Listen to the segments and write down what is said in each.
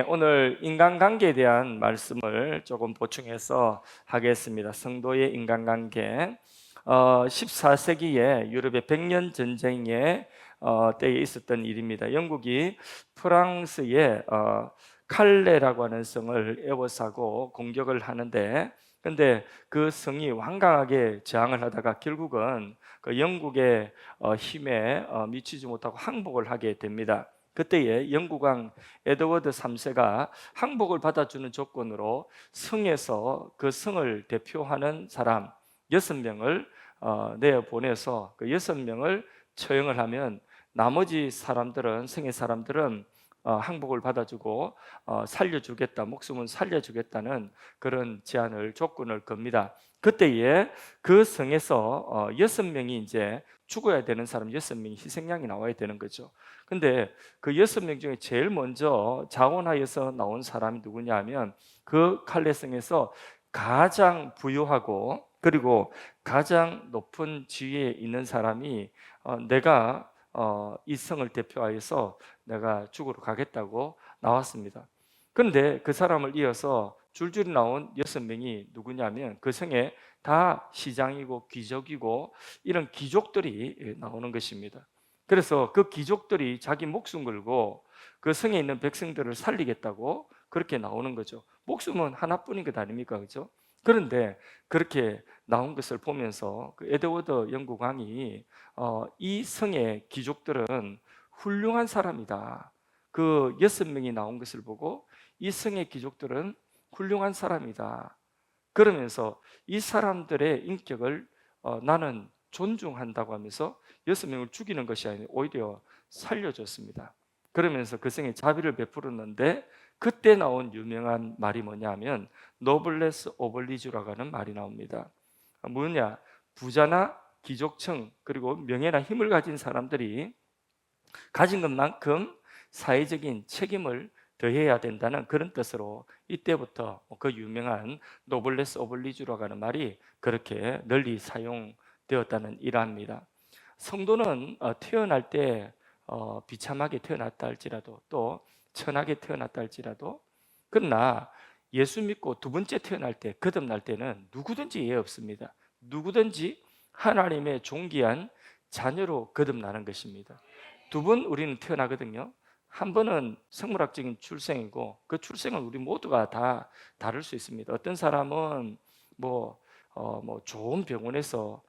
오늘 인간관계에 대한 말씀을 조금 보충해서 하겠습니다. 성도의 인간관계. 14세기에 유럽의 백년 전쟁의 때에 있었던 일입니다. 영국이 프랑스의 칼레라고 하는 성을 에워싸고 공격을 하는데, 근데 그 성이 완강하게 저항을 하다가 결국은 그 영국의 힘에 미치지 못하고 항복을 하게 됩니다. 그때에 영국 왕 에드워드 3세가 항복을 받아주는 조건으로 성에서 그 성을 대표하는 사람 6명을 내보내서 그 6명을 처형을 하면 나머지 사람들은, 성의 사람들은 항복을 받아주고 살려주겠다, 목숨은 살려주겠다는 그런 제안을, 조건을 겁니다. 그때에 그 성에서 6명이 이제 죽어야 되는 사람 6명이 희생양이 나와야 되는 거죠. 근데 그 6명 중에 제일 먼저 자원하여서 나온 사람이 누구냐 하면 그 칼레성에서 가장 부유하고 그리고 가장 높은 지위에 있는 사람이 내가 이 성을 대표하여서 내가 죽으러 가겠다고 나왔습니다. 그런데 그 사람을 이어서 줄줄이 나온 6명이 누구냐면 그 성에 다 시장이고 귀족이고 이런 귀족들이 나오는 것입니다. 그래서 그 귀족들이 자기 목숨 걸고 그 성에 있는 백성들을 살리겠다고 그렇게 나오는 거죠. 목숨은 하나뿐인 것 아닙니까? 그렇죠? 그런데 그렇게 나온 것을 보면서 그 에드워드 영국 왕이 이 성의 귀족들은 훌륭한 사람이다. 그 6명이 나온 것을 보고 이 성의 귀족들은 훌륭한 사람이다. 그러면서 이 사람들의 인격을 나는 존중한다고 하면서 6명을 죽이는 것이 아니라 오히려 살려줬습니다. 그러면서 그 성에 자비를 베풀었는데 그때 나온 유명한 말이 뭐냐면 노블레스 오블리주라고 하는 말이 나옵니다. 뭐냐? 부자나 귀족층 그리고 명예나 힘을 가진 사람들이 가진 것만큼 사회적인 책임을 더해야 된다는 그런 뜻으로 이때부터 그 유명한 노블레스 오블리주라고 하는 말이 그렇게 널리 사용되었다는 일화입니다. 성도는 태어날 때 비참하게 태어났다 할지라도 또 천하게 태어났다 할지라도 그러나 예수 믿고 두 번째 태어날 때 거듭날 때는 누구든지 예 없습니다. 누구든지 하나님의 존귀한 자녀로 거듭나는 것입니다. 두 번 우리는 태어나거든요. 한 번은 생물학적인 출생이고 그 출생은 우리 모두가 다 다를 수 있습니다. 어떤 사람은 뭐 좋은 병원에서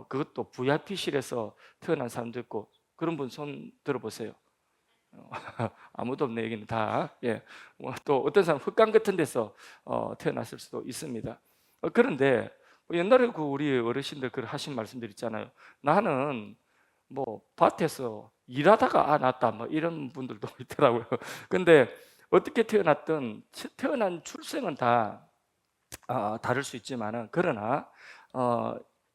그것도 VIP실에서 태어난 사람도 있고 그런 분 손 들어보세요. 아무도 없네 여기는 다. 예. 또 어떤 사람 흑강 같은 데서 태어났을 수도 있습니다. 그런데 옛날에 그 우리 어르신들 그 하신 말씀들 있잖아요. 나는 뭐 밭에서 일하다가 낳았다 뭐 이런 분들도 있더라고요. 근데 어떻게 태어났든 태어난 출생은 다 다를 수 있지만은 그러나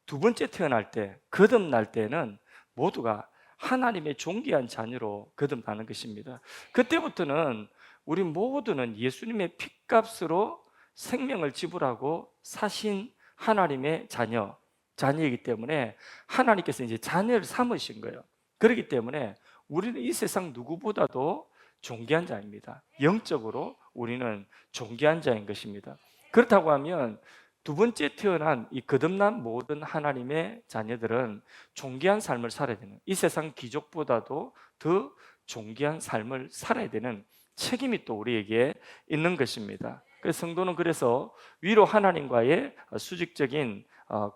두 번째 태어날 때 거듭날 때는 모두가 하나님의 존귀한 자녀로 거듭나는 것입니다. 그때부터는 우리 모두는 예수님의 핏값으로 생명을 지불하고 사신 하나님의 자녀이기 때문에 하나님께서 이제 자녀를 삼으신 거예요. 그렇기 때문에 우리는 이 세상 누구보다도 존귀한 자입니다. 영적으로 우리는 존귀한 자인 것입니다. 그렇다고 하면 두 번째 태어난 이 거듭난 모든 하나님의 자녀들은 존귀한 삶을 살아야 되는, 이 세상 귀족보다도 더 존귀한 삶을 살아야 되는 책임이 또 우리에게 있는 것입니다. 그래서 성도는 그래서 위로 하나님과의 수직적인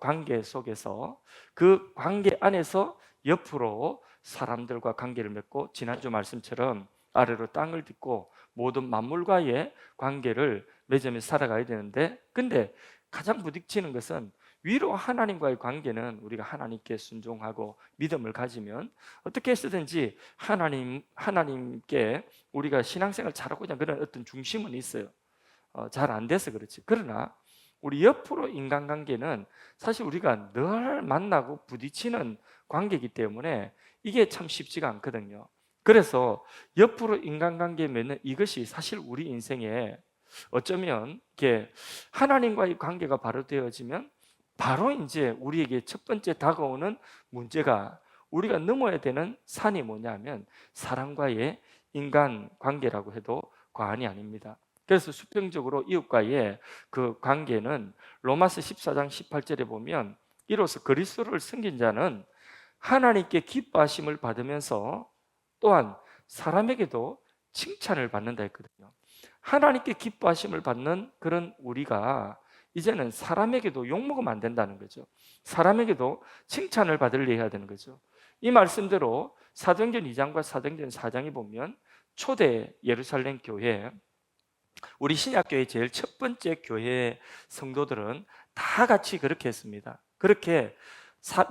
관계 속에서 그 관계 안에서 옆으로 사람들과 관계를 맺고 지난주 말씀처럼 아래로 땅을 딛고 모든 만물과의 관계를 맺으며 살아가야 되는데, 근데 가장 부딪히는 것은 위로 하나님과의 관계는 우리가 하나님께 순종하고 믿음을 가지면 어떻게 해서든지 하나님께 우리가 신앙생활 잘하고자 그런 어떤 중심은 있어요. 잘 안 돼서 그렇지. 그러나 우리 옆으로 인간관계는 사실 우리가 늘 만나고 부딪히는 관계이기 때문에 이게 참 쉽지가 않거든요. 그래서 옆으로 인간관계 맺는 이것이 사실 우리 인생에 어쩌면 이렇게 하나님과의 관계가 바로 되어지면 바로 이제 우리에게 첫 번째 다가오는 문제가, 우리가 넘어야 되는 산이 뭐냐면 사람과의 인간 관계라고 해도 과언이 아닙니다. 그래서 수평적으로 이웃과의 그 관계는 로마서 14장 18절에 보면 이로써 그리스도를 섬긴 자는 하나님께 기뻐하심을 받으면서 또한 사람에게도 칭찬을 받는다 했거든요. 하나님께 기뻐하심을 받는 그런 우리가 이제는 사람에게도 욕먹으면 안 된다는 거죠. 사람에게도 칭찬을 받으려 해야 되는 거죠. 이 말씀대로 사도행전 2장과 사도행전 4장에 보면 초대 예루살렘 교회, 우리 신약교회 제일 첫 번째 교회 성도들은 다 같이 그렇게 했습니다. 그렇게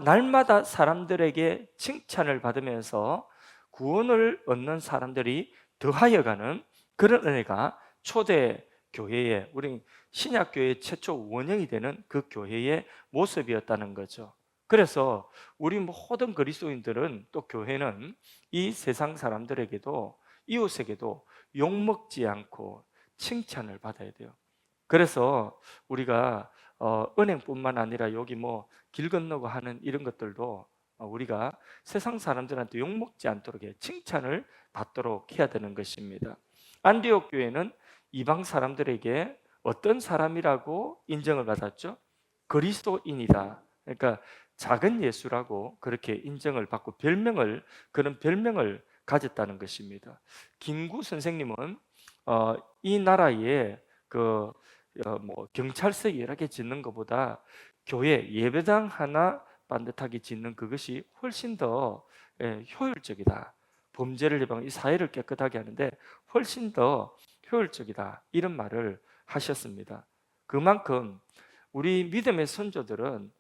날마다 사람들에게 칭찬을 받으면서 구원을 얻는 사람들이 더하여 가는 그런 은혜가 초대 교회의, 우리 신약교회 최초 원형이 되는 그 교회의 모습이었다는 거죠. 그래서 우리 모든 그리스도인들은, 또 교회는 이 세상 사람들에게도 이웃에게도 욕먹지 않고 칭찬을 받아야 돼요. 그래서 우리가 은행뿐만 아니라 여기 뭐 길 건너고 하는 이런 것들도 우리가 세상 사람들한테 욕먹지 않도록 칭찬을 받도록 해야 되는 것입니다. 안디옥 교회는 이방 사람들에게 어떤 사람이라고 인정을 받았죠? 그리스도인이다. 그러니까 작은 예수라고 그렇게 인정을 받고 그런 별명을 가졌다는 것입니다. 김구 선생님은 이 나라에 뭐 경찰서 여러 개 짓는 것보다 교회 예배당 하나 반듯하게 짓는 그것이 훨씬 더 효율적이다. 범죄를 예방하고 이 사회를 깨끗하게 하는데 훨씬 더 효율적이다. 이런 말을 하셨습니다. 그만큼 우리 믿음의 선조들은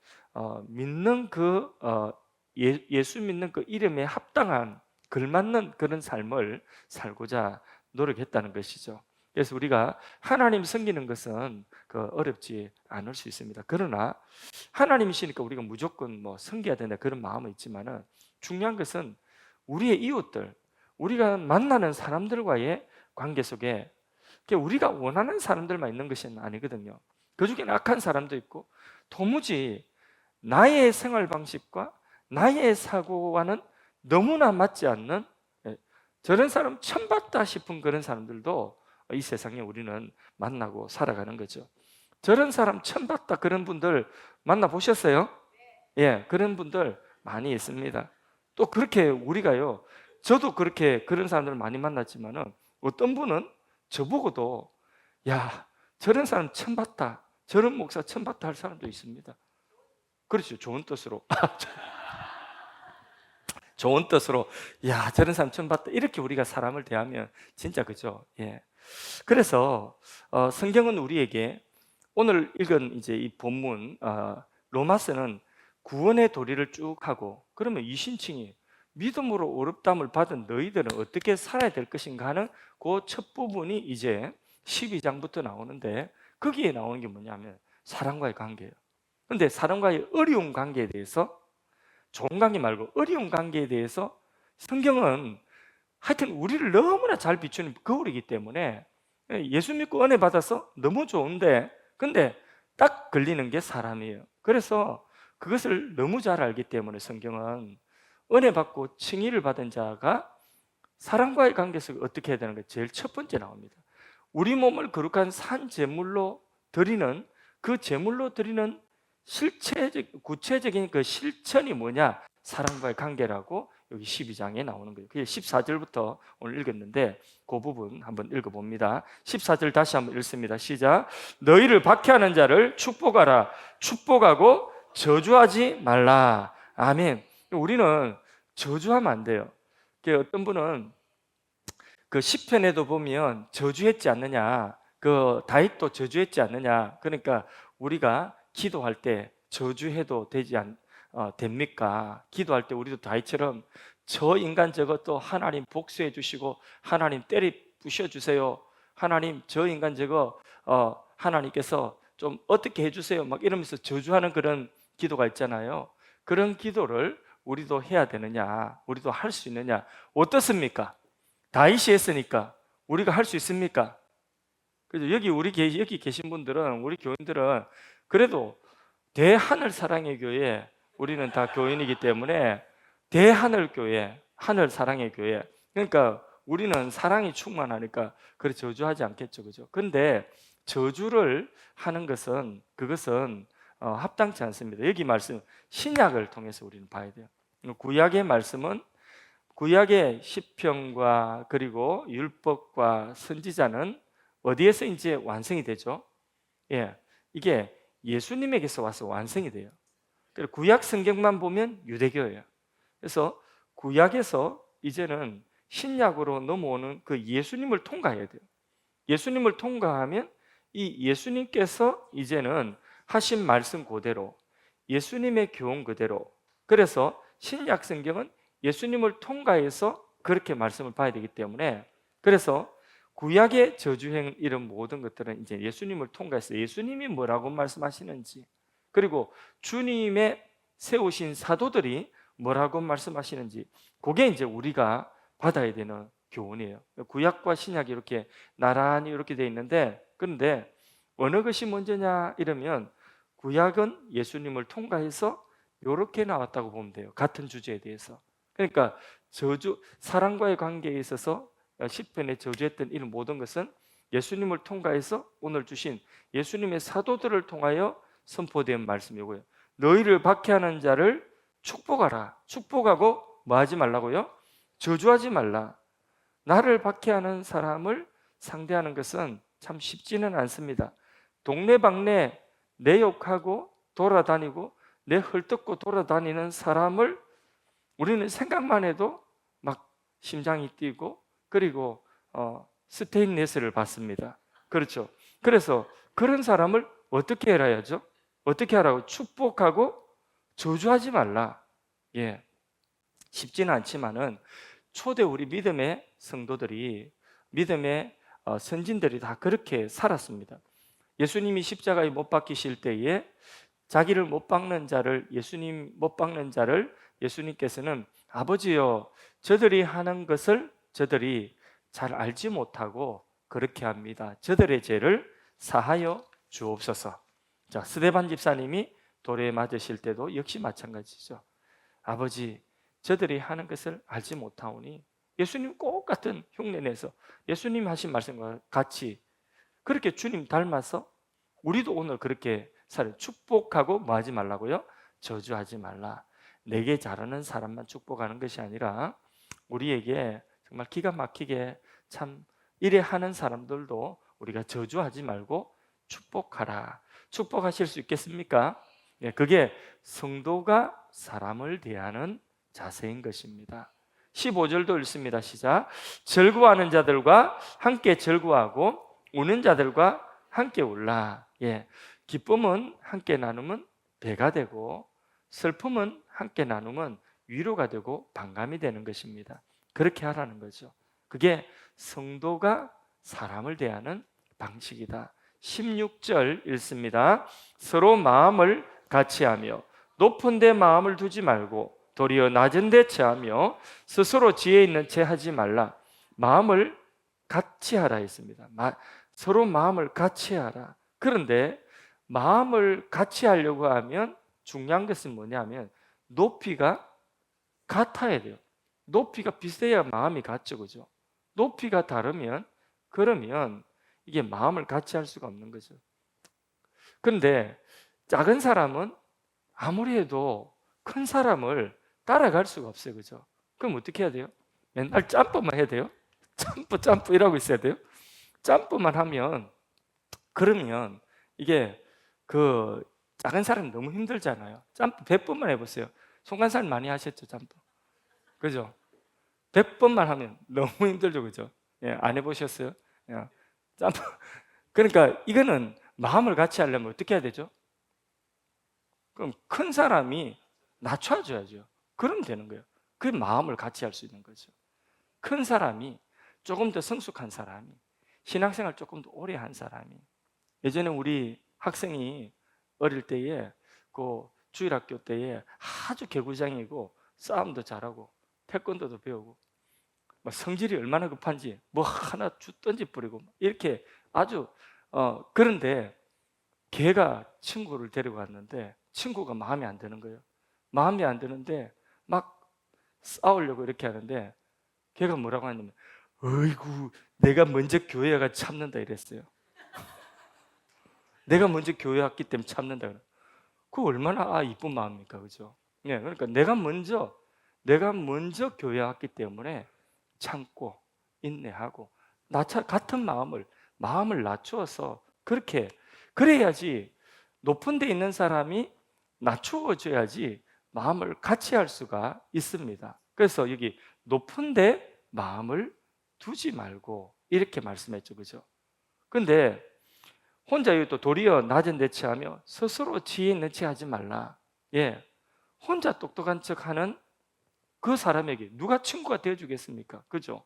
믿는 예수 믿는 그 이름에 합당한 걸맞는 그런 삶을 살고자 노력했다는 것이죠. 그래서 우리가 하나님 섬기는 것은 어렵지 않을 수 있습니다. 그러나 하나님이시니까 우리가 무조건 뭐 섬겨야 된다 그런 마음은 있지만은 중요한 것은 우리의 이웃들, 우리가 만나는 사람들과의 관계 속에 우리가 원하는 사람들만 있는 것이 아니거든요. 그 중에는 악한 사람도 있고 도무지 나의 생활 방식과 나의 사고와는 너무나 맞지 않는, 저런 사람 처음 봤다 싶은 그런 사람들도 이 세상에 우리는 만나고 살아가는 거죠. 저런 사람 처음 봤다 그런 분들 만나보셨어요? 예, 그런 분들 많이 있습니다. 또 그렇게 우리가요, 저도 그렇게 그런 사람들을 많이 만났지만은 어떤 분은 저보고도 야, 저런 사람 처음 봤다, 저런 목사 처음 봤다 할 사람도 있습니다. 그렇죠. 좋은 뜻으로. 좋은 뜻으로, 야, 저런 사람 처음 봤다. 이렇게 우리가 사람을 대하면 진짜 그죠. 예. 그래서 성경은 우리에게 오늘 읽은 이제 이 본문 로마서는 구원의 도리를 쭉 하고, 그러면 이신칭이 믿음으로 어렵담을 받은 너희들은 어떻게 살아야 될 것인가 하는 그 첫 부분이 이제 12장부터 나오는데, 거기에 나오는 게 뭐냐면 사람과의 관계예요. 그런데 사람과의 어려운 관계에 대해서, 좋은 관계 말고 어려운 관계에 대해서 성경은 하여튼 우리를 너무나 잘 비추는 거울이기 때문에, 예수 믿고 은혜 받아서 너무 좋은데 근데 딱 걸리는 게 사람이에요. 그래서 그것을 너무 잘 알기 때문에 성경은 은혜 받고 칭의를 받은 자가 사람과의 관계 속에 어떻게 해야 되는 가 제일 첫 번째 나옵니다. 우리 몸을 거룩한 산 제물로 드리는, 그 제물로 드리는 구체적인 그 실천이 뭐냐? 사람과의 관계라고 여기 12장에 나오는 거예요. 그게 14절부터 오늘 읽었는데 그 부분 한번 읽어봅니다. 14절 다시 한번 읽습니다. 시작. 너희를 박해하는 자를 축복하라. 축복하고 저주하지 말라. 아멘. 우리는 저주하면 안 돼요. 어떤 분은 그 시편에도 보면 저주했지 않느냐, 그 다윗도 저주했지 않느냐. 그러니까 우리가 기도할 때 저주해도 됩니까? 기도할 때 우리도 다윗처럼 저 인간 저것도 하나님 복수해 주시고 하나님 때려 부셔 주세요. 하나님 저 인간 저거 하나님께서 좀 어떻게 해주세요. 막 이러면서 저주하는 그런 기도가 있잖아요. 그런 기도를 우리도 해야 되느냐, 우리도 할 수 있느냐, 어떻습니까? 다윗이 했으니까 우리가 할 수 있습니까? 그래서 여기 계신 분들은, 우리 교인들은 그래도 대하늘 사랑의 교회, 우리는 다 교인이기 때문에 대하늘 교회, 하늘 사랑의 교회. 그러니까 우리는 사랑이 충만하니까 그래 저주하지 않겠죠, 그죠? 근데 저주를 하는 것은 그것은 합당치 않습니다. 여기 말씀 신약을 통해서 우리는 봐야 돼요. 구약의 말씀은 구약의 시편과 그리고 율법과 선지자는 어디에서 이제 완성이 되죠? 예, 이게 예수님에게서 와서 완성이 돼요. 그리고 구약 성경만 보면 유대교예요. 그래서 구약에서 이제는 신약으로 넘어오는 그 예수님을 통과해야 돼요. 예수님을 통과하면 이 예수님께서 이제는 하신 말씀 그대로 예수님의 교훈 그대로, 그래서 신약 성경은 예수님을 통과해서 그렇게 말씀을 봐야 되기 때문에, 그래서 구약의 저주행 이런 모든 것들은 이제 예수님을 통과해서 예수님이 뭐라고 말씀하시는지, 그리고 주님의 세우신 사도들이 뭐라고 말씀하시는지, 그게 이제 우리가 받아야 되는 교훈이에요. 구약과 신약이 이렇게 나란히 이렇게 돼 있는데, 그런데 어느 것이 먼저냐 이러면 구약은 예수님을 통과해서 이렇게 나왔다고 보면 돼요. 같은 주제에 대해서. 그러니까 저주, 사랑과의 관계에 있어서 시편에 저주했던 이런 모든 것은 예수님을 통과해서 오늘 주신 예수님의 사도들을 통하여 선포된 말씀이고요. 너희를 박해하는 자를 축복하라. 축복하고 뭐 하지 말라고요? 저주하지 말라. 나를 박해하는 사람을 상대하는 것은 참 쉽지는 않습니다. 동네방네 내 욕하고 돌아다니고 내 헐뜯고 돌아다니는 사람을 우리는 생각만 해도 막 심장이 뛰고, 그리고 스테인레스를 받습니다. 그렇죠? 그래서 그런 사람을 어떻게 해야죠? 어떻게 하라고? 축복하고 저주하지 말라. 예, 쉽지는 않지만은 초대 우리 믿음의 성도들이, 믿음의 선진들이 다 그렇게 살았습니다. 예수님이 십자가에 못 박히실 때에 자기를 못 박는 자를, 예수님 못 박는 자를 예수님께서는 아버지여 저들이 하는 것을 저들이 잘 알지 못하고 그렇게 합니다. 저들의 죄를 사하여 주옵소서. 자, 스데반 집사님이 돌에 맞으실 때도 역시 마찬가지죠. 아버지 저들이 하는 것을 알지 못하오니, 예수님 꼭 같은 흉내내서 예수님 하신 말씀과 같이 그렇게 주님 닮아서 우리도 오늘 그렇게 살아요. 축복하고 뭐 하지 말라고요? 저주하지 말라. 내게 잘하는 사람만 축복하는 것이 아니라 우리에게 정말 기가 막히게 참 이래 하는 사람들도 우리가 저주하지 말고 축복하라. 축복하실 수 있겠습니까? 예, 그게 성도가 사람을 대하는 자세인 것입니다. 15절도 읽습니다. 시작. 즐거워하는 자들과 함께 즐거워하고 우는 자들과 함께 울라. 예, 기쁨은 함께 나누면 배가 되고 슬픔은 함께 나누면 위로가 되고 반감이 되는 것입니다. 그렇게 하라는 거죠. 그게 성도가 사람을 대하는 방식이다. 16절 읽습니다. 서로 마음을 같이 하며 높은 데 마음을 두지 말고 도리어 낮은 데 체하며 스스로 지혜 있는 채 하지 말라. 마음을 같이 하라 했습니다. 서로 마음을 같이 하라. 그런데 마음을 같이 하려고 하면 중요한 것은 뭐냐면 높이가 같아야 돼요. 높이가 비슷해야 마음이 같죠, 그죠? 높이가 다르면, 그러면 이게 마음을 같이 할 수가 없는 거죠. 그런데 작은 사람은 아무리 해도 큰 사람을 따라갈 수가 없어요, 그죠? 그럼 어떻게 해야 돼요? 맨날 점프만 해야 돼요? 점프 이러고 있어야 돼요? 점프만 하면, 그러면 이게 그 작은 사람은 너무 힘들잖아요. 점프 100번만 해보세요. 송간살 많이 하셨죠, 점프? 그죠? 100번만 하면 너무 힘들죠, 그죠? 예, 안 해보셨어요? 예, 점프. 그러니까 이거는 마음을 같이 하려면 어떻게 해야 되죠? 그럼 큰 사람이 낮춰줘야죠. 그러면 되는 거예요. 그 마음을 같이 할 수 있는 거죠. 큰 사람이, 조금 더 성숙한 사람이, 신앙생활 조금 더 오래 한 사람이, 예전에 우리 학생이 어릴 때에 그 주일학교 때에 아주 개구장이고 싸움도 잘하고 태권도도 배우고 성질이 얼마나 급한지 뭐 하나 던지 뿌리고 이렇게 아주 그런데 걔가 친구를 데리고 왔는데 친구가 마음에 안 드는 거예요. 마음에 안 드는데 막 싸우려고 이렇게 하는데 걔가 뭐라고 하냐면 어이구, 내가 먼저 교회 가 참는다 이랬어요. 내가 먼저 교회 왔기 때문에 참는다. 그 얼마나 이쁜 마음입니까, 그죠? 네, 그러니까 내가 먼저 교회 왔기 때문에 참고 인내하고 같은 마음을 낮추어서 그래야지. 높은 데 있는 사람이 낮추어줘야지 마음을 같이 할 수가 있습니다. 그래서 여기 높은 데 마음을 두지 말고 이렇게 말씀했죠, 그죠? 근데 혼자 또 도리어 낮은 데 취하며 스스로 지혜 있는 체 하지 말라. 예, 혼자 똑똑한 척하는 그 사람에게 누가 친구가 되어주겠습니까? 그죠?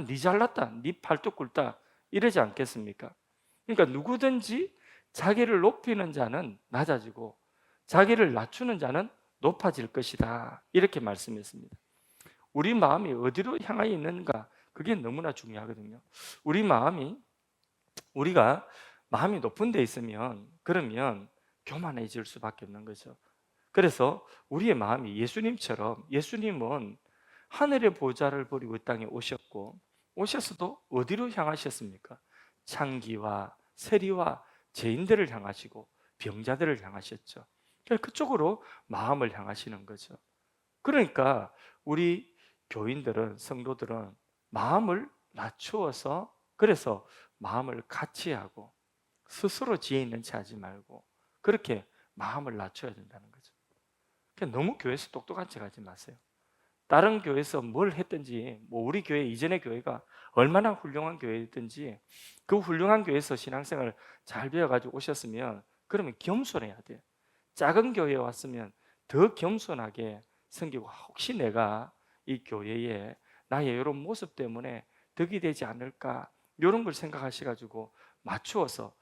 네 잘났다, 네 팔뚝 굵다 이러지 않겠습니까? 그러니까 누구든지 자기를 높이는 자는 낮아지고 자기를 낮추는 자는 높아질 것이다, 이렇게 말씀했습니다. 우리 마음이 어디로 향하여 있는가, 그게 너무나 중요하거든요. 우리가 마음이 높은 데 있으면 그러면 교만해질 수밖에 없는 거죠. 그래서 우리의 마음이 예수님처럼, 예수님은 하늘의 보좌를 버리고 이 땅에 오셨고, 오셨어도 어디로 향하셨습니까? 창기와 세리와 죄인들을 향하시고 병자들을 향하셨죠. 그쪽으로 마음을 향하시는 거죠. 그러니까 우리 교인들은, 성도들은 마음을 낮추어서, 그래서 마음을 같이 하고 스스로 지혜 있는 체 하지 말고 그렇게 마음을 낮춰야 된다는 거죠. 너무 교회에서 똑똑한 척 하지 마세요. 다른 교회에서 뭘 했든지, 우리 교회 이전의 교회가 얼마나 훌륭한 교회였든지 그 훌륭한 교회에서 신앙생활을 잘 배워가지고 오셨으면 그러면 겸손해야 돼요. 작은 교회에 왔으면 더 겸손하게 섬기고, 혹시 내가 이 교회에 나의 이런 모습 때문에 덕이 되지 않을까, 이런 걸 생각하셔가지고 맞추어서,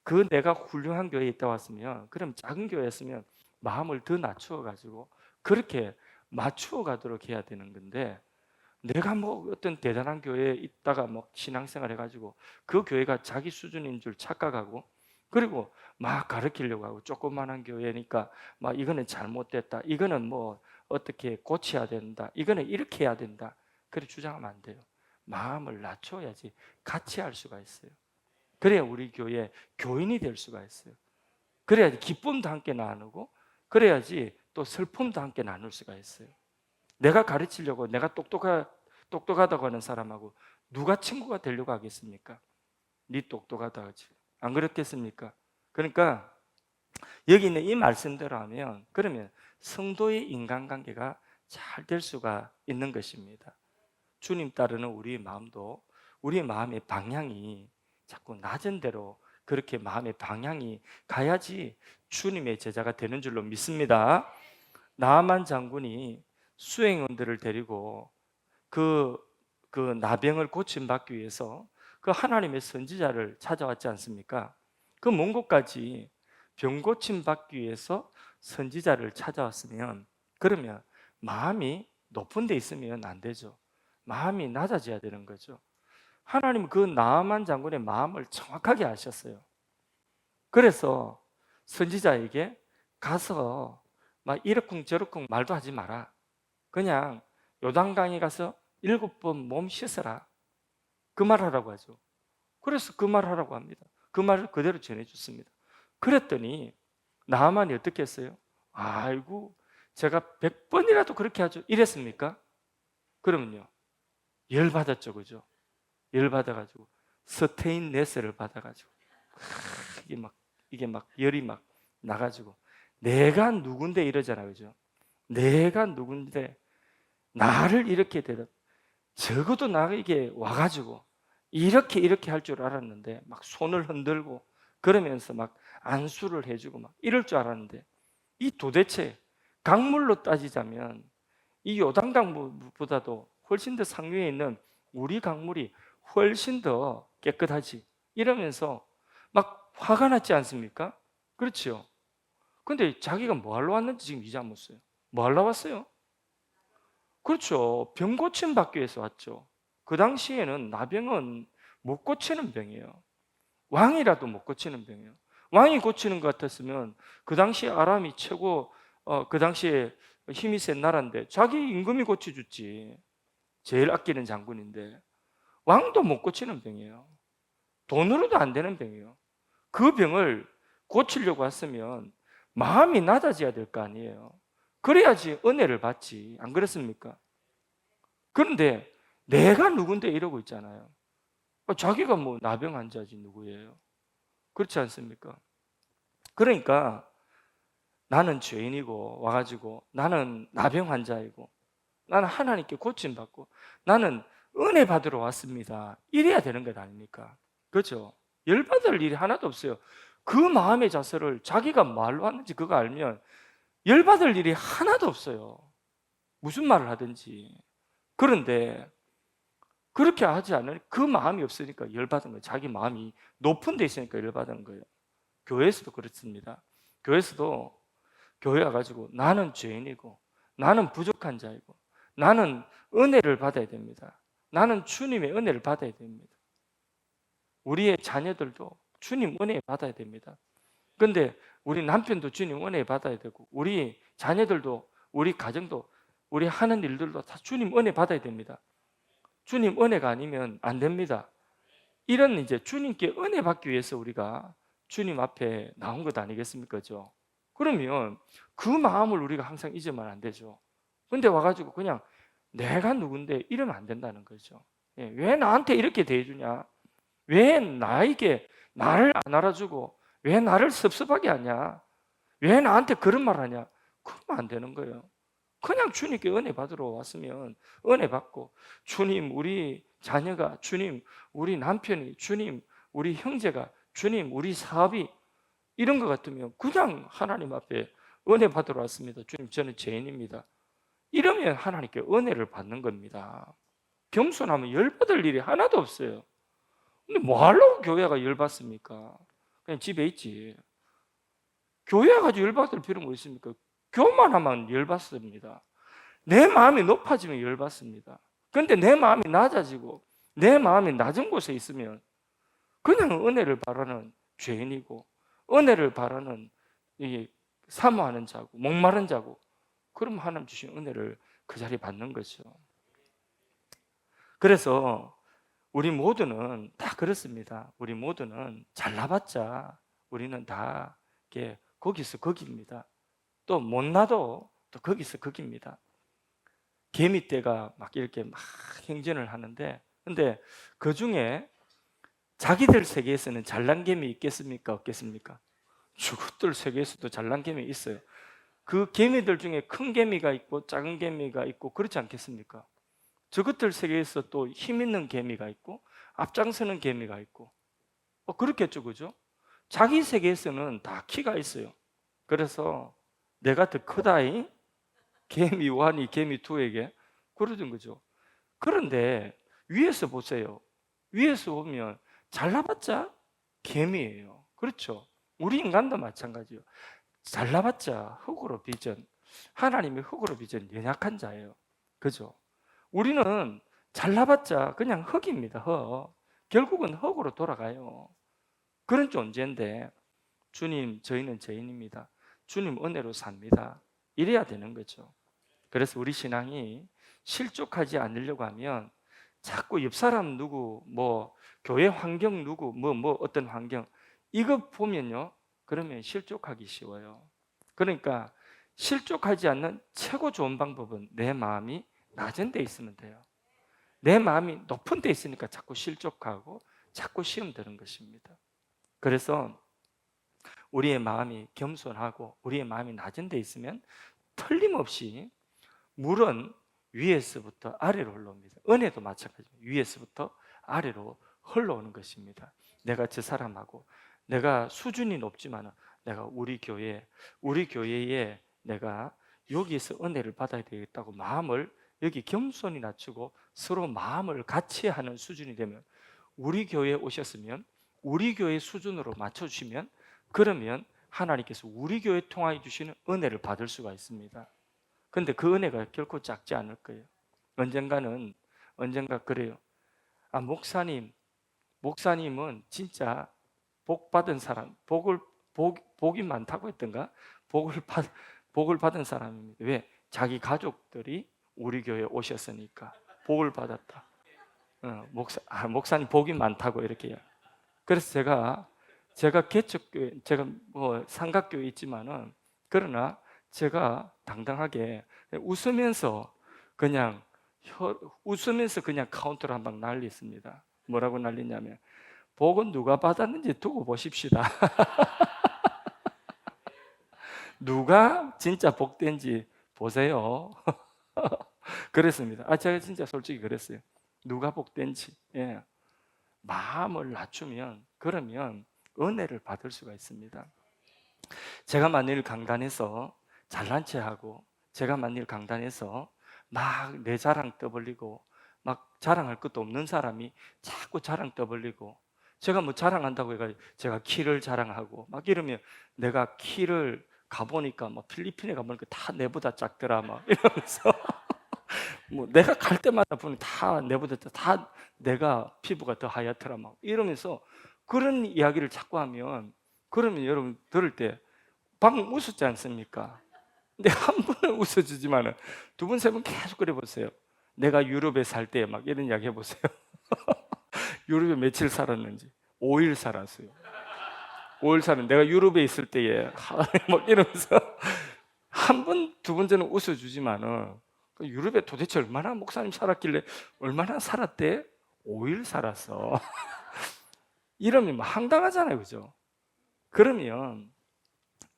그 내가 훌륭한 교회에 있다 왔으면, 그럼 작은 교회였으면 마음을 더 낮추어가지고 그렇게 맞추어 가도록 해야 되는 건데, 내가 어떤 대단한 교회에 있다가 신앙생활 해가지고 그 교회가 자기 수준인 줄 착각하고, 그리고 막 가르치려고 하고, 조그만한 교회니까 이거는 잘못됐다, 이거는 어떻게 고쳐야 된다, 이거는 이렇게 해야 된다, 그렇게 주장하면 안 돼요. 마음을 낮춰야지 같이 할 수가 있어요. 그래야 우리 교회 교인이 될 수가 있어요. 그래야지 기쁨도 함께 나누고, 그래야지 또 슬픔도 함께 나눌 수가 있어요. 내가 가르치려고, 내가 똑똑하다고 하는 사람하고 누가 친구가 되려고 하겠습니까? 네 똑똑하다 하지, 안 그렇겠습니까? 그러니까 여기 있는 이 말씀대로 하면, 그러면 성도의 인간관계가 잘 될 수가 있는 것입니다. 주님 따르는 우리의 마음도, 우리의 마음의 방향이 자꾸 낮은 대로 그렇게 마음의 방향이 가야지 주님의 제자가 되는 줄로 믿습니다. 나아만 장군이 수행원들을 데리고 그 나병을 고침받기 위해서 그 하나님의 선지자를 찾아왔지 않습니까? 그 먼 곳까지 병 고침받기 위해서 선지자를 찾아왔으면, 그러면 마음이 높은 데 있으면 안 되죠. 마음이 낮아져야 되는 거죠. 하나님은 그 나아만 장군의 마음을 정확하게 아셨어요. 그래서 선지자에게 가서 이러쿵저러쿵 말도 하지 마라. 그냥 요단강에 가서 7번 몸 씻어라, 그 말 하라고 하죠. 그래서 그 말 하라고 합니다. 그 말을 그대로 전해줬습니다. 그랬더니 나아만이 어떻게 했어요? 아이고, 제가 100번이라도 그렇게 하죠, 이랬습니까? 그러면요, 열받았죠, 그죠? 열받아가지고 스테인 네스를 받아가지고 이게 막 열이 막 나가지고, 내가 누군데 이러잖아, 그죠? 내가 누군데 나를 이렇게 대답, 적어도 나에게 와가지고 이렇게 할 줄 알았는데, 막 손을 흔들고 그러면서 막 안수를 해주고 막 이럴 줄 알았는데, 이 도대체 강물로 따지자면 이 요단강보다도 훨씬 더 상류에 있는 우리 강물이 훨씬 더 깨끗하지, 이러면서 막 화가 났지 않습니까? 그렇죠? 근데 자기가 뭐 하러 왔는지 지금 이제 안 묻어요. 뭐 하러 왔어요? 그렇죠. 병 고침 받기 위해서 왔죠. 그 당시에는 나병은 못 고치는 병이에요. 왕이라도 못 고치는 병이에요. 왕이 고치는 것 같았으면, 그 당시 아람이 최고, 그 당시에 힘이 센 나라인데 자기 임금이 고쳐줬지. 제일 아끼는 장군인데 왕도 못 고치는 병이에요. 돈으로도 안 되는 병이에요. 그 병을 고치려고 했으면 마음이 낮아져야 될 거 아니에요. 그래야지 은혜를 받지. 안 그렇습니까? 그런데 내가 누군데 이러고 있잖아요. 자기가 뭐 나병 환자지 누구예요? 그렇지 않습니까? 그러니까 나는 죄인이고 와가지고 나는 나병 환자이고 나는 하나님께 고침받고 나는 은혜 받으러 왔습니다. 이래야 되는 것 아닙니까? 그렇죠? 열받을 일이 하나도 없어요. 그 마음의 자세를 자기가 말로 하는지 그거 알면 열받을 일이 하나도 없어요. 무슨 말을 하든지. 그런데 그렇게 하지 않으니 그 마음이 없으니까 열받은 거예요. 자기 마음이 높은 데 있으니까 열받은 거예요. 교회에서도 그렇습니다. 교회에서도 교회 와가지고 나는 죄인이고 나는 부족한 자이고 나는 은혜를 받아야 됩니다. 나는 주님의 은혜를 받아야 됩니다. 우리의 자녀들도 주님 은혜 받아야 됩니다. 그런데 우리 남편도 주님 은혜 받아야 되고 우리 자녀들도 우리 가정도 우리 하는 일들도 다 주님 은혜 받아야 됩니다. 주님 은혜가 아니면 안 됩니다. 이런 이제 주님께 은혜 받기 위해서 우리가 주님 앞에 나온 것 아니겠습니까? 그죠? 그러면 그 마음을 우리가 항상 잊으면 안 되죠. 근데 와가지고 그냥 내가 누군데 이러면 안 된다는 거죠. 예, 왜 나한테 이렇게 대해주냐? 왜 나에게 나를 안 알아주고 왜 나를 섭섭하게 하냐? 왜 나한테 그런 말 하냐? 그러면 안 되는 거예요. 그냥 주님께 은혜 받으러 왔으면 은혜 받고 주님 우리 자녀가 주님 우리 남편이 주님 우리 형제가 주님 우리 사업이 이런 것 같으면 그냥 하나님 앞에 은혜 받으러 왔습니다. 주님 저는 죄인입니다. 이러면 하나님께 은혜를 받는 겁니다. 겸손하면 열받을 일이 하나도 없어요. 근데 뭐 하려고 교회가 열받습니까? 그냥 집에 있지. 교회 가지고 열받을 필요가 뭐 있습니까? 교만하면 열받습니다. 내 마음이 높아지면 열받습니다. 그런데 내 마음이 낮아지고 내 마음이 낮은 곳에 있으면 그냥 은혜를 바라는 죄인이고 은혜를 바라는 사모하는 자고 목마른 자고 그럼 하나님 주신 은혜를 그 자리에 받는 거죠. 그래서 우리 모두는 다 그렇습니다. 우리 모두는 잘나봤자 우리는 다 이렇게 거기서 거기입니다. 또 못나도 또 거기서 거기입니다. 개미떼가 막 이렇게 막 행진을 하는데 근데 그 중에 자기들 세계에서는 잘난 개미 있겠습니까? 없겠습니까? 저것들 세계에서도 잘난 개미 있어요. 그 개미들 중에 큰 개미가 있고 작은 개미가 있고 그렇지 않겠습니까? 저것들 세계에서 또 힘 있는 개미가 있고 앞장서는 개미가 있고 그렇겠죠, 그죠? 자기 세계에서는 다 키가 있어요. 그래서 내가 더 크다이 개미 1이 개미 2에게 그러던 거죠. 그런데 위에서 보세요. 위에서 보면 잘나봤자 개미예요. 그렇죠? 우리 인간도 마찬가지예요. 잘나봤자 흙으로 빚은 하나님의 흙으로 빚은 연약한 자예요. 그죠? 우리는 잘나봤자 그냥 흙입니다. 흙. 결국은 흙으로 돌아가요. 그런 존재인데 주님 저희는 죄인입니다. 주님 은혜로 삽니다. 이래야 되는 거죠. 그래서 우리 신앙이 실족하지 않으려고 하면 자꾸 옆 사람 누구 뭐 교회 환경 누구 뭐 어떤 환경 이거 보면요 그러면 실족하기 쉬워요. 그러니까 실족하지 않는 최고 좋은 방법은 내 마음이 낮은 데 있으면 돼요. 내 마음이 높은 데 있으니까 자꾸 실족하고 자꾸 시험 드는 것입니다. 그래서 우리의 마음이 겸손하고 우리의 마음이 낮은 데 있으면 틀림없이 물은 위에서부터 아래로 흘러옵니다. 은혜도 마찬가지입니다. 위에서부터 아래로 흘러오는 것입니다. 내가 저 사람하고 내가 수준이 높지만 내가 우리 교회에 내가 여기에서 은혜를 받아야 되겠다고 마음을 여기 겸손히 낮추고 서로 마음을 같이 하는 수준이 되면 우리 교회에 오셨으면 우리 교회 수준으로 맞춰주시면 그러면 하나님께서 우리 교회 통하여 주시는 은혜를 받을 수가 있습니다. 그런데 그 은혜가 결코 작지 않을 거예요. 언젠가 그래요. 목사님은 진짜 복 받은 사람, 복이 많다고 했던가? 복을 받은 사람입니다. 왜? 자기 가족들이 우리 교회에 오셨으니까 복을 받았다. 목사님 복이 많다고 이렇게. 그래서 제가 개척교회, 제가 뭐 삼각교회 있지만은 그러나 제가 당당하게 웃으면서 그냥 웃으면서 그냥 카운터를 한 방 날렸습니다. 뭐라고 날리냐면 복은 누가 받았는지 두고 보십시다. 누가 진짜 복된지 보세요. 그랬습니다. 제가 진짜 솔직히 그랬어요. 누가 복된지. 예. 마음을 낮추면 그러면 은혜를 받을 수가 있습니다. 제가 만일 강단에서 잘난 체하고 제가 만일 강단에서 막 내 자랑 떠벌리고 막 자랑할 것도 없는 사람이 자꾸 자랑 떠벌리고 제가 뭐 자랑한다고 해가지고 제가 키를 자랑하고 막 이러면 내가 키를 가보니까 막 필리핀에 가보니까 다 내보다 작더라 막 이러면서 뭐 내가 갈 때마다 보니 다 내보다 다 내가 피부가 더 하얗더라 막 이러면서 그런 이야기를 자꾸 하면 그러면 여러분 들을 때 방금 웃었지 않습니까? 근데 한 번은 웃어주지만은 두 번, 세 번 계속 그래 보세요. 내가 유럽에 살 때 막 이런 이야기 해보세요. 유럽에 며칠 살았는지 5일 살았어요. 5일 살은 내가 유럽에 있을 때에 막 이러면서 한 번, 두 번째는 웃어주지만은 유럽에 도대체 얼마나 목사님 살았길래 얼마나 살았대? 5일 살았어. 이러면 뭐 황당하잖아요, 그죠? 그러면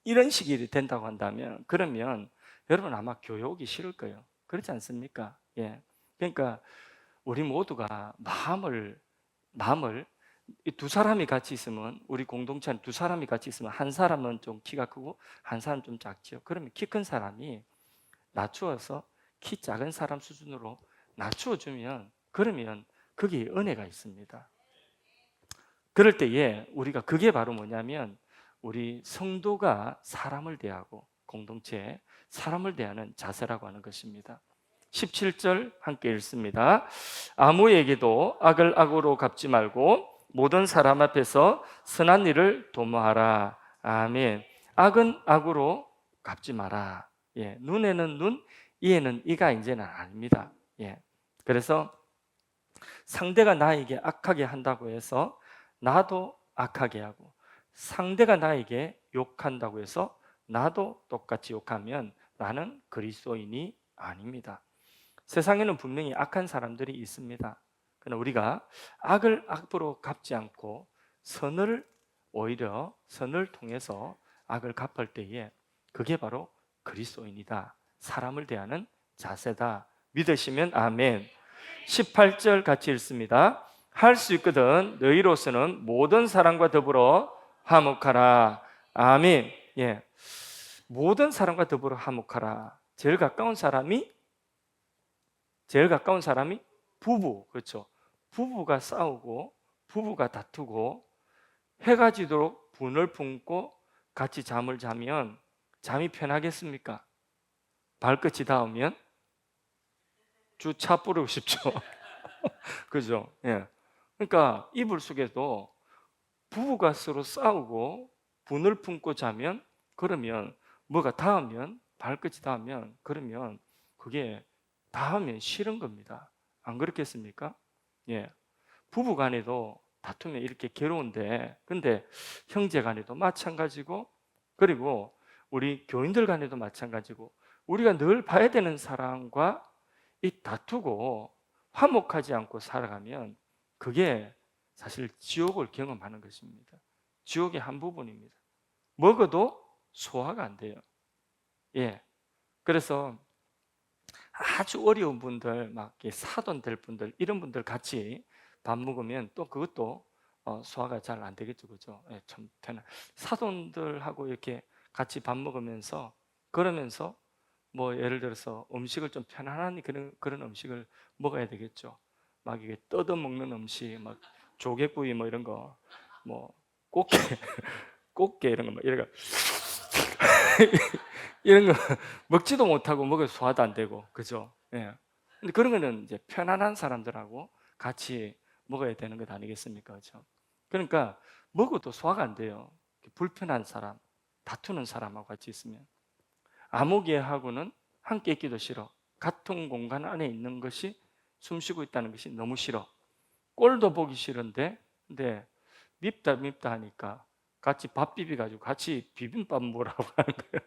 이런 식이 된다고 한다면 그러면 여러분 아마 교회 오기 싫을 거예요. 그렇지 않습니까? 예. 그러니까 우리 모두가 마음을 이 두 사람이 같이 있으면 우리 공동체 안에 두 사람이 같이 있으면 한 사람은 좀 키가 크고 한 사람은 좀 작죠. 그러면 키 큰 사람이 낮추어서 키 작은 사람 수준으로 낮추어 주면 그러면 거기에 은혜가 있습니다. 그럴 때에 우리가 그게 바로 뭐냐면 우리 성도가 사람을 대하고 공동체에 사람을 대하는 자세라고 하는 것입니다. 17절 함께 읽습니다. 아무에게도 악을 악으로 갚지 말고 모든 사람 앞에서 선한 일을 도모하라. 아멘. 악은 악으로 갚지 마라. 예, 눈에는 눈, 이에는 이가 이제는 아닙니다. 예. 그래서 상대가 나에게 악하게 한다고 해서 나도 악하게 하고 상대가 나에게 욕한다고 해서 나도 똑같이 욕하면 나는 그리스도인이 아닙니다. 세상에는 분명히 악한 사람들이 있습니다. 그러나 우리가 악을 악으로 갚지 않고 오히려 선을 통해서 악을 갚을 때에 그게 바로 그리스도인이다. 사람을 대하는 자세다. 믿으시면 아멘. 18절 같이 읽습니다. 할 수 있거든 너희로서는 모든 사람과 더불어 화목하라. 아멘. 예. 모든 사람과 더불어 화목하라. 제일 가까운 사람이 부부. 그렇죠. 부부가 싸우고 부부가 다투고 해가 지도록 분을 품고 같이 잠을 자면 잠이 편하겠습니까? 발끝이 닿으면 주차 뿌리고 싶죠. 그죠? 예. 그러니까 이불 속에도 부부가 서로 싸우고 분을 품고 자면 그러면 뭐가 닿으면 발끝이 닿으면 그러면 그게 닿으면 싫은 겁니다. 안 그렇겠습니까? 예. 부부 간에도 다투면 이렇게 괴로운데 근데 형제 간에도 마찬가지고 그리고 우리 교인들 간에도 마찬가지고 우리가 늘 봐야 되는 사람과 이 다투고 화목하지 않고 살아가면 그게 사실 지옥을 경험하는 것입니다. 지옥의 한 부분입니다. 먹어도 소화가 안 돼요. 예. 그래서 아주 어려운 분들, 막 사돈 될 분들, 이런 분들 같이 밥 먹으면 또 그것도 소화가 잘 안 되겠죠, 그죠? 예, 참 사돈들하고 이렇게 같이 밥 먹으면서 그러면서 뭐 예를 들어서 음식을 좀 편안한 그런 음식을 먹어야 되겠죠. 막 이게 뜯어 먹는 음식, 막 조개구이 뭐 이런 거, 뭐 꽃게, 꽃게 이런 거, 막 이런 거, 이런 거 먹지도 못하고 먹을 소화도 안 되고, 그죠? 예. 근데 그런 거는 이제 편안한 사람들하고 같이 먹어야 되는 것 아니겠습니까, 그죠? 그러니까 먹어도 소화가 안 돼요. 불편한 사람, 다투는 사람하고 같이 있으면. 아무개하고는 함께 있기도 싫어. 같은 공간 안에 있는 것이 숨쉬고 있다는 것이 너무 싫어. 꼴도 보기 싫은데, 근데 밉다 밉다 하니까 같이 밥 비비가지고 같이 비빔밥 먹으라고 하는 거예요.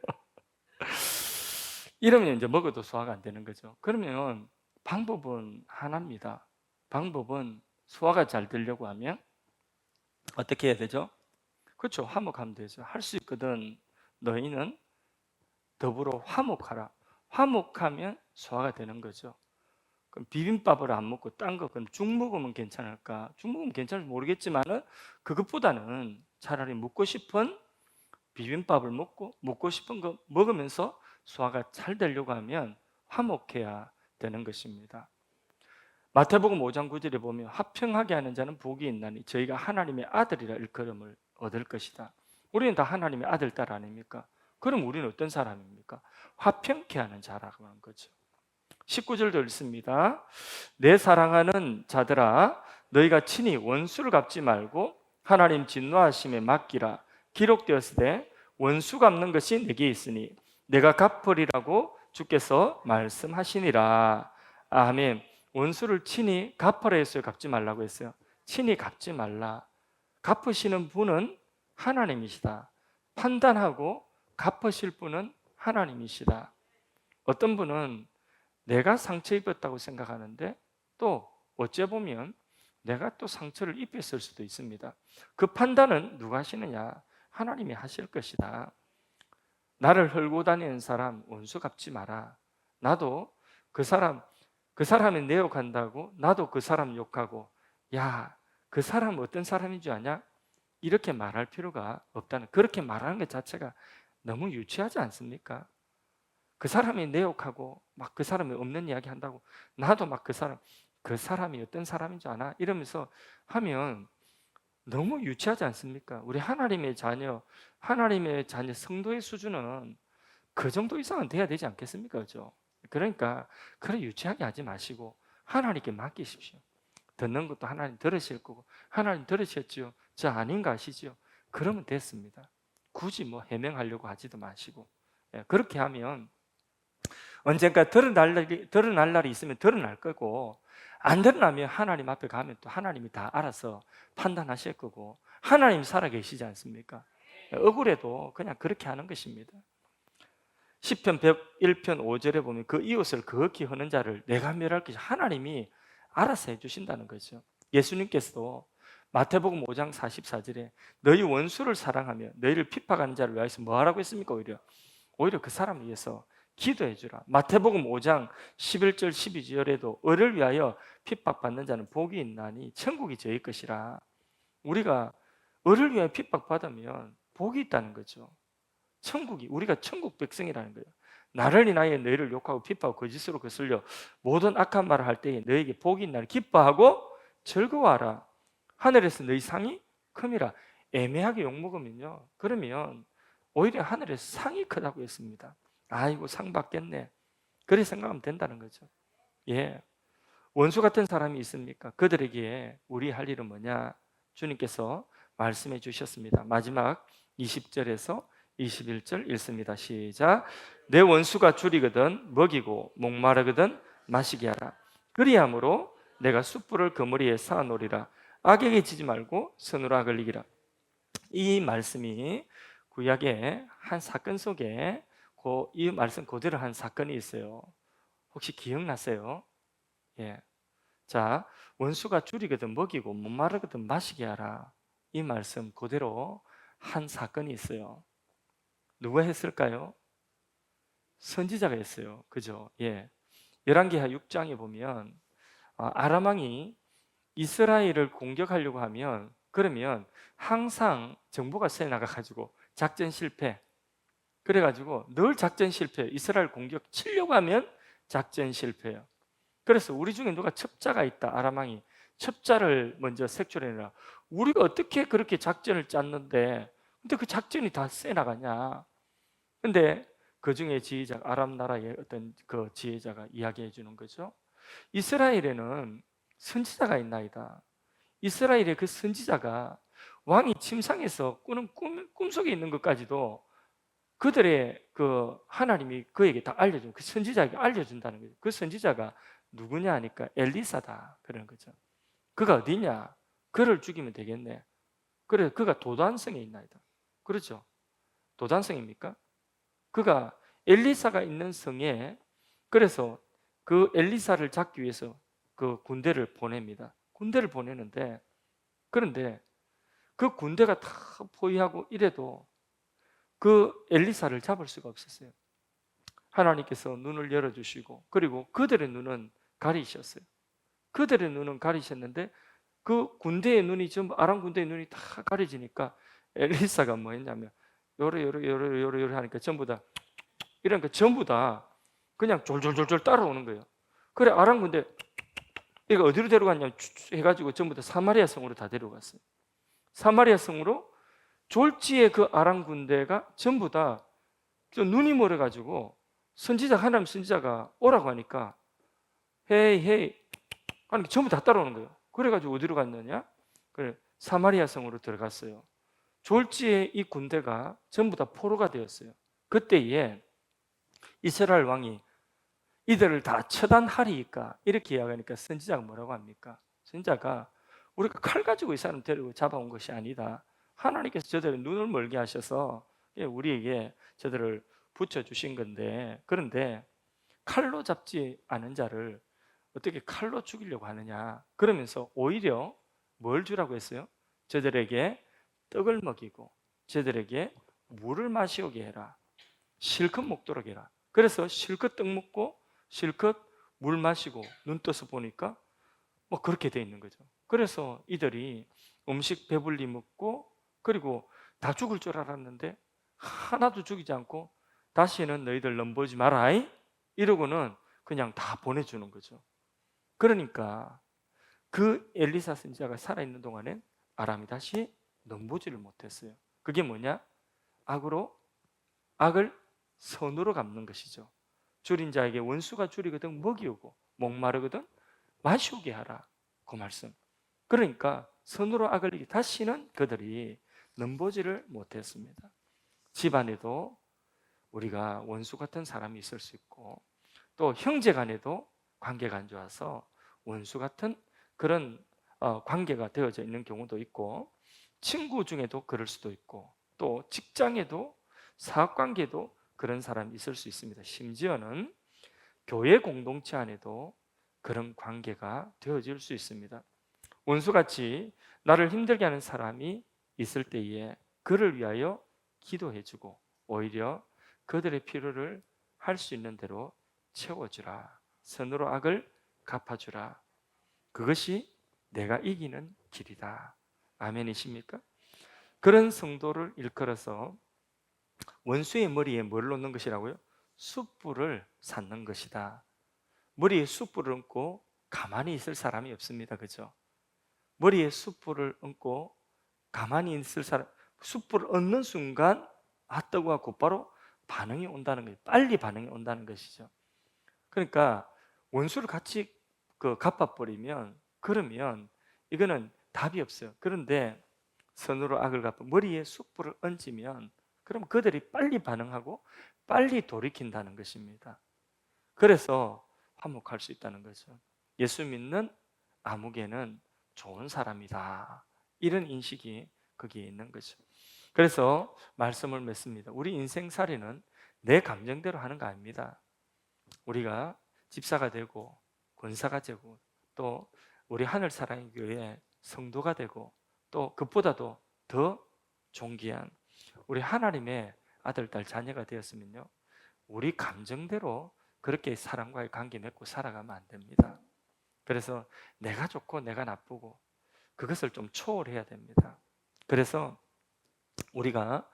이러면 이제 먹어도 소화가 안 되는 거죠. 그러면 방법은 하나입니다. 방법은 소화가 잘 되려고 하면 어떻게 해야 되죠? 그렇죠. 화목하면 되죠. 할 수 있거든. 너희는 더불어 화목하라. 화목하면 소화가 되는 거죠. 그럼 비빔밥을 안 먹고 딴 거, 그럼 죽 먹으면 괜찮을까? 죽 먹으면 괜찮을지 모르겠지만은 그것보다는 차라리 먹고 싶은 비빔밥을 먹고 싶은 거 먹으면서 소화가 잘 되려고 하면 화목해야 되는 것입니다. 마태복음 5장 9절에 보면 화평하게 하는 자는 복이 있나니 저희가 하나님의 아들이라 일컬음을 얻을 것이다. 우리는 다 하나님의 아들 딸 아닙니까? 그럼 우리는 어떤 사람입니까? 화평케 하는 자라고 하는 거죠. 19절도 읽습니다. 내 사랑하는 자들아 너희가 친히 원수를 갚지 말고 하나님 진노하심에 맡기라. 기록되었으되 원수 갚는 것이 내게 있으니 내가 갚으리라고 주께서 말씀하시니라. 아멘. 원수를 친히 갚으라 했어요? 갚지 말라고 했어요? 친히 갚지 말라. 갚으시는 분은 하나님이시다. 판단하고 갚으실 분은 하나님이시다. 어떤 분은 내가 상처 입었다고 생각하는데 또 어째 보면 내가 또 상처를 입혔을 수도 있습니다. 그 판단은 누가 하시느냐? 하나님이 하실 것이다. 나를 헐고 다니는 사람 원수 갚지 마라. 나도 그 사람이 내 욕한다고 나도 그 사람 욕하고 야, 그 사람 어떤 사람인 줄 아냐? 이렇게 말할 필요가 없다는, 그렇게 말하는 것 자체가 너무 유치하지 않습니까? 그 사람이 내 욕하고 막 그 사람이 없는 이야기 한다고 나도 막 그 사람이 어떤 사람인 줄 아나? 이러면서 하면 너무 유치하지 않습니까? 우리 하나님의 자녀 성도의 수준은 그 정도 이상은 돼야 되지 않겠습니까? 그죠? 그러니까 그래 유치하게 하지 마시고 하나님께 맡기십시오. 듣는 것도 하나님 들으실 거고 하나님 들으셨지요? 저 아닌가 하시죠? 그러면 됐습니다. 굳이 뭐 해명하려고 하지도 마시고 그렇게 하면 언젠가 드러날 날이 있으면 드러날 거고 안 드러나면 하나님 앞에 가면 또 하나님이 다 알아서 판단하실 거고 하나님이 살아계시지 않습니까? 억울해도 그냥 그렇게 하는 것입니다. 시편 101편 5절에 보면 그 이웃을 그윽히 허는 자를 내가 멸할 것이 하나님이 알아서 해주신다는 거죠. 예수님께서도 마태복음 5장 44절에 너희 원수를 사랑하며 너희를 핍박하는 자를 위하여서 뭐 하라고 했습니까? 오히려 그 사람을 위해서 기도해 주라. 마태복음 5장 11절 12절에도 을을 위하여 핍박받는 자는 복이 있나니 천국이 저희 것이라. 우리가 을을 위하여 핍박받으면 복이 있다는 거죠. 우리가 천국 백성이라는 거예요. 나를 인하여 너희를 욕하고 핍박하고 거짓으로 거슬려 모든 악한 말을 할 때에 너희에게 복이 있나니 기뻐하고 즐거워하라. 하늘에서 너희 상이 큼이라. 애매하게 욕먹으면요, 그러면 오히려 하늘에서 상이 크다고 했습니다. 아이고 상 받겠네, 그렇게 생각하면 된다는 거죠. 예, 원수 같은 사람이 있습니까? 그들에게 우리 할 일은 뭐냐? 주님께서 말씀해 주셨습니다. 마지막 20절에서 21절 읽습니다. 시작. 내 원수가 줄이거든 먹이고 목마르거든 마시게 하라. 그리함으로 내가 숯불을 그머리에 쌓아놓으리라. 악에게 지지 말고 서누라 걸리기라. 이 말씀이 구약의 한 사건 속에 이 말씀 그대로 한 사건이 있어요. 혹시 기억나세요? 예. 자, 원수가 줄이거든 먹이고 목마르거든 마시게 하라. 이 말씀 그대로 한 사건이 있어요. 누가 했을까요? 선지자가 했어요. 그죠? 예. 열왕기하 6장에 보면 아람 왕이 이스라엘을 공격하려고 하면 그러면 항상 정보가 새 나가 가지고 작전 실패. 그래가지고 늘 작전 실패. 이스라엘 공격 치려고 하면 작전 실패예요. 그래서 우리 중에 누가 첩자가 있다. 아람 왕이 첩자를 먼저 색출해내라. 우리가 어떻게 그렇게 작전을 짰는데 근데 그 작전이 다 새 나가냐? 근데 그 중에 지휘자 아람 나라의 어떤 그 지휘자가 이야기해 주는 거죠. 이스라엘에는 선지자가 있나이다. 이스라엘의 그 선지자가 왕이 침상에서 꾸는 꿈속에 있는 것까지도 그들의 그 하나님이 그에게 다 알려준, 그 선지자에게 알려준다는 거죠. 그 선지자가 누구냐 하니까 엘리사다 그러는 거죠. 그가 어디냐? 그를 죽이면 되겠네. 그래, 그가 도단성에 있나이다. 그렇죠? 도단성입니까? 그가 엘리사가 있는 성에, 그래서 그 엘리사를 잡기 위해서 그 군대를 보냅니다. 군대를 보내는데, 그런데 그 군대가 다 포위하고 이래도 그 엘리사를 잡을 수가 없었어요. 하나님께서 눈을 열어주시고, 그리고 그들의 눈은 가리셨어요. 그들의 눈은 가리셨는데 그 군대의 눈이, 전부 아람 군대의 눈이 다 가려지니까 엘리사가 뭐 했냐면 요래 하니까 전부 다 이러니까 전부 다 그냥 졸졸졸졸 따라오는 거예요. 그래, 아람 군대 이거 어디로 데려갔냐 해가지고 전부 다 사마리아 성으로 다 데려갔어요. 사마리아 성으로 졸지에 그 아람 군대가 전부 다 눈이 멀어가지고 선지자, 하나님 선지자가 오라고 하니까 헤이 헤이 하니까 전부 다 따라오는 거예요. 그래가지고 어디로 갔느냐? 그래, 사마리아 성으로 들어갔어요. 졸지에 이 군대가 전부 다 포로가 되었어요. 그때에 이스라엘 왕이 이들을 다 처단하리이까 이렇게 이야기하니까 선지자가 뭐라고 합니까? 선지자가 우리가 칼 가지고 이 사람 데리고 잡아온 것이 아니다. 하나님께서 저들의 눈을 멀게 하셔서 우리에게 저들을 붙여주신 건데, 그런데 칼로 잡지 않은 자를 어떻게 칼로 죽이려고 하느냐? 그러면서 오히려 뭘 주라고 했어요? 저들에게 떡을 먹이고 저들에게 물을 마시게 해라. 실컷 먹도록 해라. 그래서 실컷 떡 먹고 실컷 물 마시고 눈 떠서 보니까 뭐 그렇게 돼 있는 거죠. 그래서 이들이 음식 배불리 먹고, 그리고 다 죽을 줄 알았는데 하나도 죽이지 않고 다시는 너희들 넘보지 마라 이러고는 그냥 다 보내주는 거죠. 그러니까 그 엘리사 선지자가 살아있는 동안엔 아람이 다시 넘보지를 못했어요. 그게 뭐냐? 악을 선으로 갚는 것이죠. 줄인 자에게 원수가 줄이거든 먹이우고 목마르거든 마시우게 하라. 그 말씀. 그러니까 선으로 악을 이기 다시는 그들이 넘보지를 못했습니다. 집안에도 우리가 원수 같은 사람이 있을 수 있고, 또 형제 간에도 관계가 안 좋아서 원수 같은 그런 관계가 되어져 있는 경우도 있고, 친구 중에도 그럴 수도 있고, 또 직장에도 사업관계도 그런 사람이 있을 수 있습니다. 심지어는 교회 공동체 안에도 그런 관계가 되어질 수 있습니다. 원수같이 나를 힘들게 하는 사람이 있을 때에 그를 위하여 기도해주고 오히려 그들의 필요를 할 수 있는 대로 채워주라. 선으로 악을 갚아주라. 그것이 내가 이기는 길이다. 아멘이십니까? 그런 성도를 일컬어서 원수의 머리에 뭘 놓는 것이라고요? 숯불을 샀는 것이다. 머리에 숯불을 얹고 가만히 있을 사람이 없습니다. 그죠? 머리에 숯불을 얹고 가만히 있을 사람, 숯불을 얹는 순간 뜨거워 곧바로 반응이 온다는 거예요. 빨리 반응이 온다는 것이죠. 그러니까 원수를 같이 갚아버리면, 그러면 이거는 답이 없어요. 그런데 선으로 악을 갚아 머리에 숯불을 얹으면 그럼 그들이 빨리 반응하고 빨리 돌이킨다는 것입니다. 그래서 화목할 수 있다는 거죠. 예수 믿는 아무개는 좋은 사람이다. 이런 인식이 거기에 있는 거죠. 그래서 말씀을 맺습니다. 우리 인생살이는 내 감정대로 하는 거 아닙니다. 우리가 집사가 되고 권사가 되고 또 우리 하늘사랑의 교회 성도가 되고 또 그보다도 더 존귀한 우리 하나님의 아들, 딸, 자녀가 되었으면요, 우리 감정대로 그렇게 사람과의 관계 맺고 살아가면 안 됩니다. 그래서 내가 좋고 내가 나쁘고 그것을 좀 초월해야 됩니다. 그래서 우리가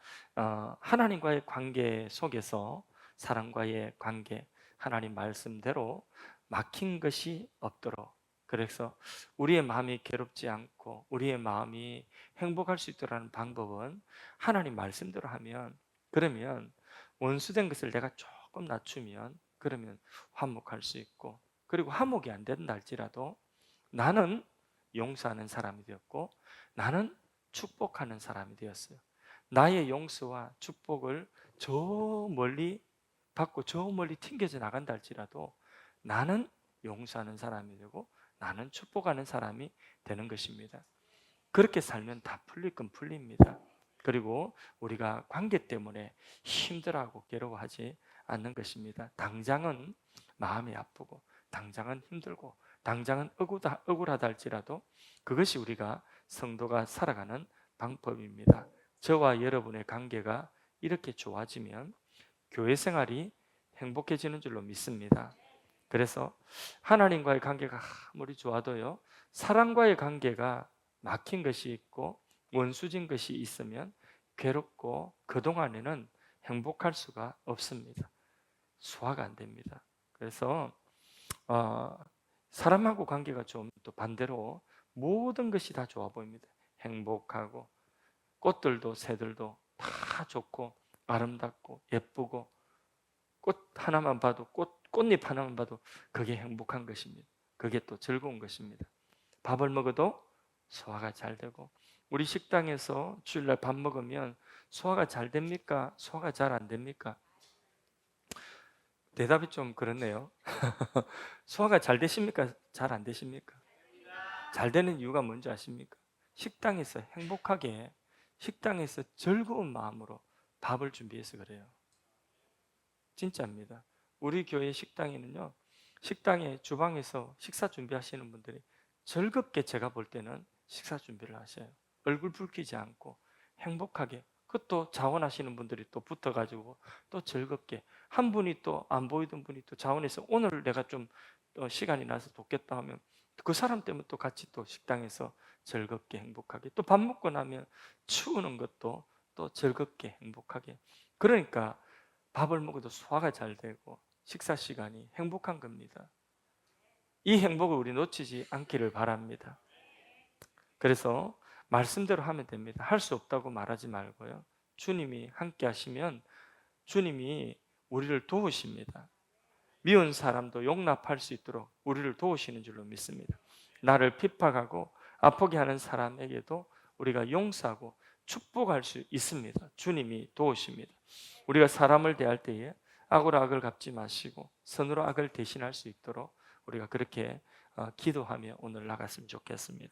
하나님과의 관계 속에서 사람과의 관계, 하나님 말씀대로 막힌 것이 없도록, 그래서 우리의 마음이 괴롭지 않고 우리의 마음이 행복할 수 있도록 하는 방법은 하나님 말씀대로 하면, 그러면 원수된 것을 내가 조금 낮추면 그러면 화목할 수 있고, 그리고 화목이 안 된다 할지라도 나는 용서하는 사람이 되었고 나는 축복하는 사람이 되었어요. 나의 용서와 축복을 저 멀리 받고 저 멀리 튕겨져 나간다 할지라도 나는 용서하는 사람이 되고 나는 축복하는 사람이 되는 것입니다. 그렇게 살면 다 풀릴 건 풀립니다. 그리고 우리가 관계 때문에 힘들어하고 괴로워하지 않는 것입니다. 당장은 마음이 아프고 당장은 힘들고 당장은 억울하다 할지라도 그것이 우리가 성도가 살아가는 방법입니다. 저와 여러분의 관계가 이렇게 좋아지면 교회 생활이 행복해지는 줄로 믿습니다. 그래서 하나님과의 관계가 아무리 좋아도요, 사람과의 관계가 막힌 것이 있고 원수진 것이 있으면 괴롭고 그동안에는 행복할 수가 없습니다. 소화가 안 됩니다. 그래서 사람하고 관계가 좀 또 반대로 모든 것이 다 좋아 보입니다. 행복하고 꽃들도 새들도 다 좋고 아름답고 예쁘고 꽃 하나만 봐도 꽃잎 하나만 봐도 그게 행복한 것입니다. 그게 또 즐거운 것입니다. 밥을 먹어도 소화가 잘 되고 우리 식당에서 주일날 밥 먹으면 소화가 잘 됩니까? 소화가 잘 안 됩니까? 대답이 좀 그렇네요. 소화가 잘 되십니까? 잘 안 되십니까? 잘 되는 이유가 뭔지 아십니까? 식당에서 행복하게 식당에서 즐거운 마음으로 밥을 준비해서 그래요. 진짜입니다. 우리 교회 식당에는요, 식당에 주방에서 식사 준비하시는 분들이 즐겁게 제가 볼 때는 식사 준비를 하셔요. 얼굴 붉히지 않고 행복하게. 그것도 자원하시는 분들이 또 붙어가지고 또 즐겁게 한 분이 또 안 보이던 분이 또 자원해서 오늘 내가 좀 시간이 나서 돕겠다 하면 그 사람 때문에 또 같이 또 식당에서 즐겁게 행복하게 또 밥 먹고 나면 치우는 것도 또 즐겁게 행복하게. 그러니까 밥을 먹어도 소화가 잘 되고 식사 시간이 행복한 겁니다. 이 행복을 우리 놓치지 않기를 바랍니다. 그래서 말씀대로 하면 됩니다. 할 수 없다고 말하지 말고요. 주님이 함께 하시면 주님이 우리를 도우십니다. 미운 사람도 용납할 수 있도록 우리를 도우시는 줄로 믿습니다. 나를 핍박하고 아프게 하는 사람에게도 우리가 용서하고 축복할 수 있습니다. 주님이 도우십니다. 우리가 사람을 대할 때에 악으로 악을 갚지 마시고 선으로 악을 대신할 수 있도록 우리가 그렇게 기도하며 오늘 나갔으면 좋겠습니다.